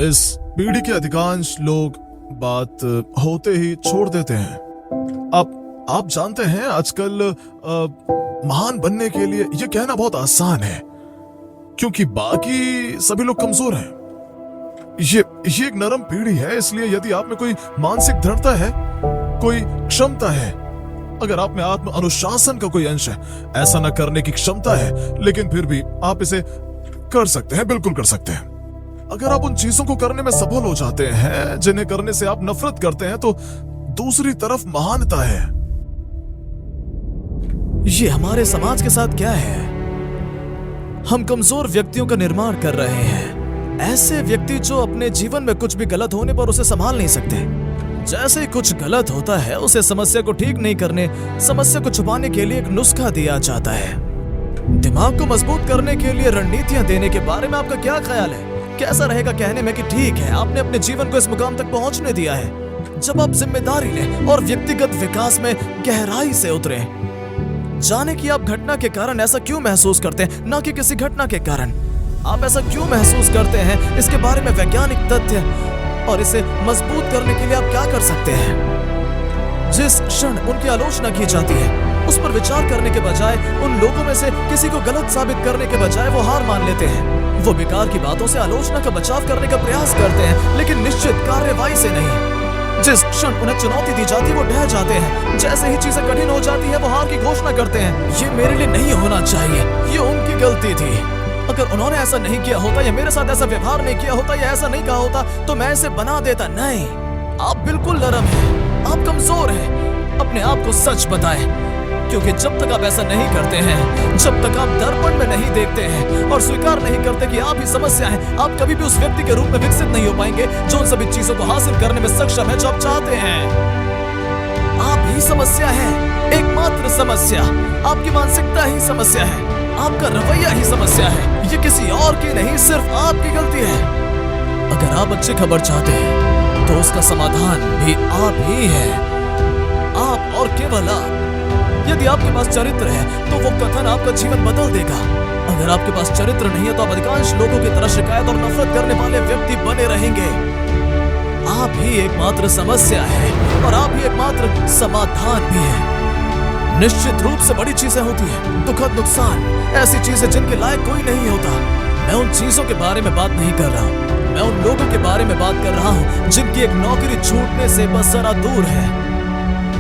इस पीढ़ी के अधिकांश लोग बात होते ही छोड़ देते हैं। आप जानते हैं आजकल महान बनने के लिए यह कहना बहुत आसान है क्योंकि बाकी सभी लोग कमजोर हैं। ये एक नरम पीढ़ी है, इसलिए यदि आप में कोई मानसिक दृढ़ता है, कोई क्षमता है, अगर आप में आत्म अनुशासन का कोई अंश है, ऐसा न करने की क्षमता है लेकिन फिर भी आप इसे कर सकते हैं, बिल्कुल कर सकते हैं। अगर आप उन चीजों को करने में सफल हो जाते हैं जिन्हें करने से आप नफरत करते हैं, तो दूसरी तरफ महानता है। ये हमारे समाज के साथ क्या है? हम कमजोर व्यक्तियों का निर्माण कर रहे हैं। ऐसे व्यक्ति जो अपने जीवन में कुछ भी गलत होने पर उसे संभाल नहीं सकते। जैसे ही कुछ गलत होता है उसे समस्या को ठीक नहीं करने, समस्या को छुपाने के लिए एक नुस्खा दिया जाता है। दिमाग को मजबूत करने के लिए रणनीतियां देने के बारे में आपका क्या ख्याल है? कैसा रहेगा कहने में कि ठीक है, आपने अपने जीवन को इस मुकाम तक पहुंचने दिया है। जब आप जिम्मेदारी लें और व्यक्तिगत विकास में गहराई से उतरें, जाने कि आप घटना के कारण ऐसा क्यों महसूस करते हैं, ना कि किसी घटना के कारण। आप ऐसा क्यों महसूस करते हैं, इसके बारे में वैज्ञानिक तथ्य और इसे मजबूत करने के लिए आप क्या कर सकते हैं। जिस क्षण उनकी आलोचना की जाती है, उस पर विचार करने के बजाय, उन लोगों में से किसी को गलत साबित करने के बजाय वो हार मान लेते हैं। वो बेकार की बातों से आलोचना का बचाव करने का प्रयास करते हैं, लेकिन निश्चित कार्रवाई से नहीं। जिस क्षण उन्हें चुनौती दी जाती है वो ढह जाते हैं। जैसे ही चीजें कठिन हो जाती है वो हार की घोषणा करते हैं। ये मेरे लिए नहीं होना चाहिए, ये उनकी गलती थी। अगर उन्होंने ऐसा नहीं किया होता या मेरे साथ ऐसा व्यवहार नहीं किया होता या ऐसा नहीं कहा होता तो मैं इसे बना देता। नहीं, आप बिल्कुल नरम हैं, आप कमजोर हैं। अपने आप को सच बताएं, क्योंकि जब तक आप ऐसा नहीं करते हैं, जब तक आप दर्पण में नहीं देखते हैं और स्वीकार नहीं करते कि आप ही समस्या हैं, आप कभी भी उस व्यक्ति के रूप में विकसित नहीं हो पाएंगे जो उन सभी चीजों को हासिल करने में सक्षम है जो आप चाहते हैं। आप ही समस्या है, एकमात्र समस्या। आपकी मानसिकता ही समस्या है, आपका रवैया ही समस्या है। ये किसी और की नहीं, सिर्फ आपकी गलती है। अगर आप अच्छी खबर चाहते हैं तो उसका समाधान भी आप ही है, आप और केवल आप। यदि आपके पास चरित्र है तो वो कथन आपका जीवन बदल देगा। अगर आपके पास चरित्र नहीं है तो आप अधिकांश लोगों की तरह शिकायत और नफरत करने वाले व्यक्ति बने रहेंगे। आप ही एकमात्र समस्या है और आप ही एकमात्र समाधान भी है। निश्चित रूप से बड़ी चीजें होती हैं, दुखद नुकसान, ऐसी चीजें जिनके लायक कोई नहीं होता। मैं उन चीजों के बारे में बात नहीं कर रहा हूँ, मैं उन लोगों के बारे में बात कर रहा हूँ जिनकी एक नौकरी छूटने से बस जरा दूर है,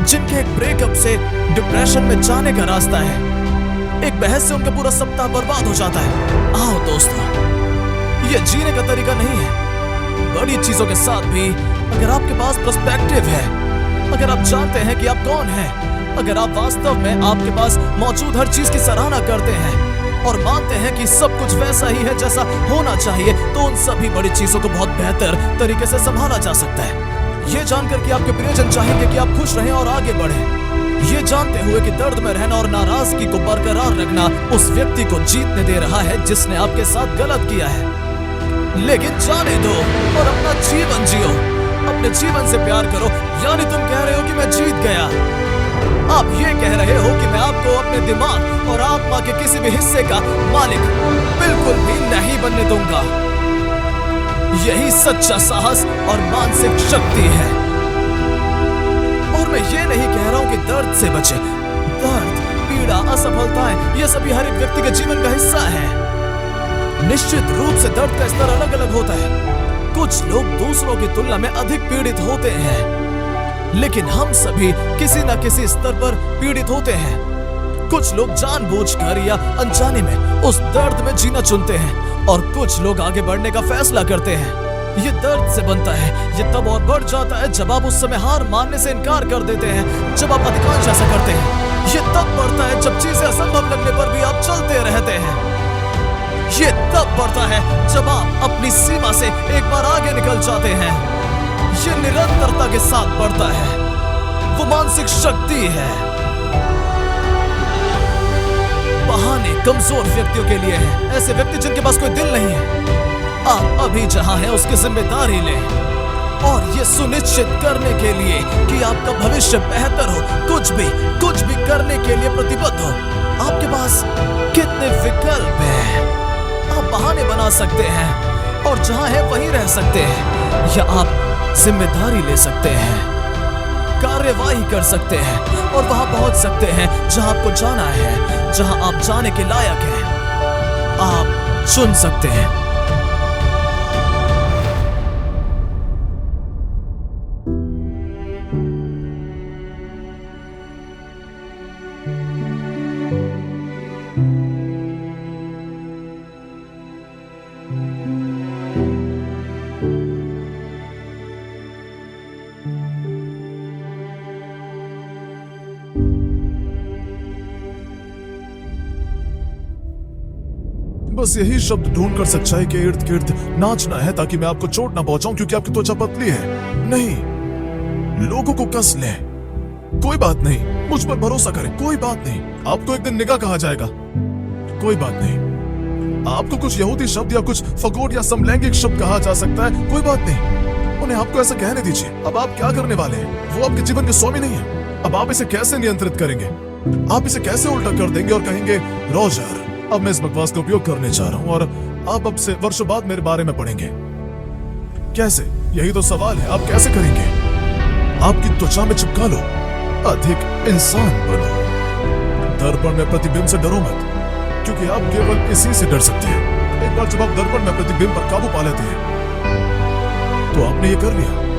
जिनके एक ब्रेकअप से डिप्रेशन में जाने का रास्ता है। एक बहस से उनका पूरा सप्ताह बर्बाद हो जाता है। आओ दोस्तों, ये जीने का तरीका नहीं है। बड़ी चीजों के साथ भी अगर आपके पास पर्सपेक्टिव है, अगर आप जानते हैं कि आप कौन हैं, अगर आप वास्तव में आपके पास मौजूद हर चीज की सराहना करते हैं और मानते हैं कि सब कुछ वैसा ही है जैसा होना चाहिए, तो उन सभी बड़ी चीजों को बहुत बेहतर तरीके से संभाला जा सकता है। ये जानकर कि आपके प्रियजन चाहेंगे कि आप खुश रहें और आगे बढ़ें, ये जानते हुए कि दर्द में रहना और नाराजगी को बरकरार रखना उस व्यक्ति को जीतने दे रहा है जिसने आपके साथ गलत किया है। लेकिन जाने दो और अपना जीवन जियो, अपने जीवन से प्यार करो। यानी तुम कह रहे हो कि मैं जीत गया, आप ये कह रहे हो कि मैं आपको अपने दिमाग और आत्मा के किसी भी हिस्से का मालिक बिल्कुल भी नहीं बनने दूंगा। यही सच्चा साहस और मानसिक शक्ति है। और मैं ये नहीं कह रहा हूं कि दर्द से बचे। दर्द, पीड़ा, असफलताएं, ये सभी हर एक व्यक्ति के जीवन का हिस्सा है। निश्चित रूप से दर्द का स्तर अलग अलग होता है। कुछ लोग दूसरों की तुलना में अधिक पीड़ित होते हैं, लेकिन हम सभी किसी न किसी स्तर पर पीड़ित होते हैं। कुछ लोग जानबूझकर या अनजाने में उस दर्द में जीना चुनते हैं और कुछ लोग आगे बढ़ने का फैसला करते हैं। ये दर्द से बनता है, ये तब और बढ़ जाता है जब आप उस समय हार मानने से इनकार कर देते हैं, जब आप अधिकांश ऐसा करते हैं। ये तब बढ़ता है जब चीजें असंभव लगने पर भी आप चलते रहते हैं। ये तब बढ़ता है जब आप अपनी सीमा से एक बार आगे निकल जाते हैं। ये निरंतरता के साथ बढ़ता है, वो मानसिक शक्ति है। बहाने कमजोर व्यक्तियों के लिए हैं, ऐसे व्यक्ति जिनके पास कोई दिल नहीं है। आप अभी जहां हैं उसकी जिम्मेदारी लें और ये सुनिश्चित करने के लिए कि आपका भविष्य बेहतर हो, कुछ भी करने के लिए प्रतिबद्ध हो। आपके पास कितने विकल्प हैं। आप बहाने बना सकते हैं, और जहां है वहीं रह सकते हैं, या आप जिम्मेदारी ले सकते हैं, कार्यवाही कर सकते हैं और वहां पहुंच सकते हैं जहां आपको जाना है, जहां आप जाने के लायक हैं। आप चुन सकते हैं। बस यही शब्द ढूंढकर सच्चाई के इर्द गिर्द नाचना है ताकि मैं आपको चोट ना पहुंचाऊं, क्योंकि आपकी त्वचा पतली है। नहीं, लोगों को कस ले, कोई बात नहीं, मुझ पर भरोसा करें, कोई बात नहीं। आपको एक दिन निगाह कहा जाएगा, कोई बात नहीं। आपको कुछ यहूदी शब्द या कुछ फगोट या समलैंगिक शब्द कहा जा सकता है, कोई बात नहीं। उन्हें आपको ऐसा कहने दीजिए। अब आप क्या करने वाले हैं? वो आपके जीवन के स्वामी नहीं है। अब आप इसे कैसे नियंत्रित करेंगे? आप इसे कैसे उल्टा कर देंगे और कहेंगे, रोजर, अब मैं इस बकवास का उपयोग करने जा रहा हूं और आप अब से वर्षों बाद मेरे बारे में पढ़ेंगे। कैसे? यही तो सवाल है। आप कैसे करेंगे? आपकी त्वचा में चिपका लो, अधिक इंसान बनो। दर्पण में प्रतिबिंब से डरो मत, क्योंकि आप केवल इसी से डर सकते हैं। एक बार जब आप दर्पण में प्रतिबिंब पर काबू पा लेते हैं तो आपने ये कर लिया।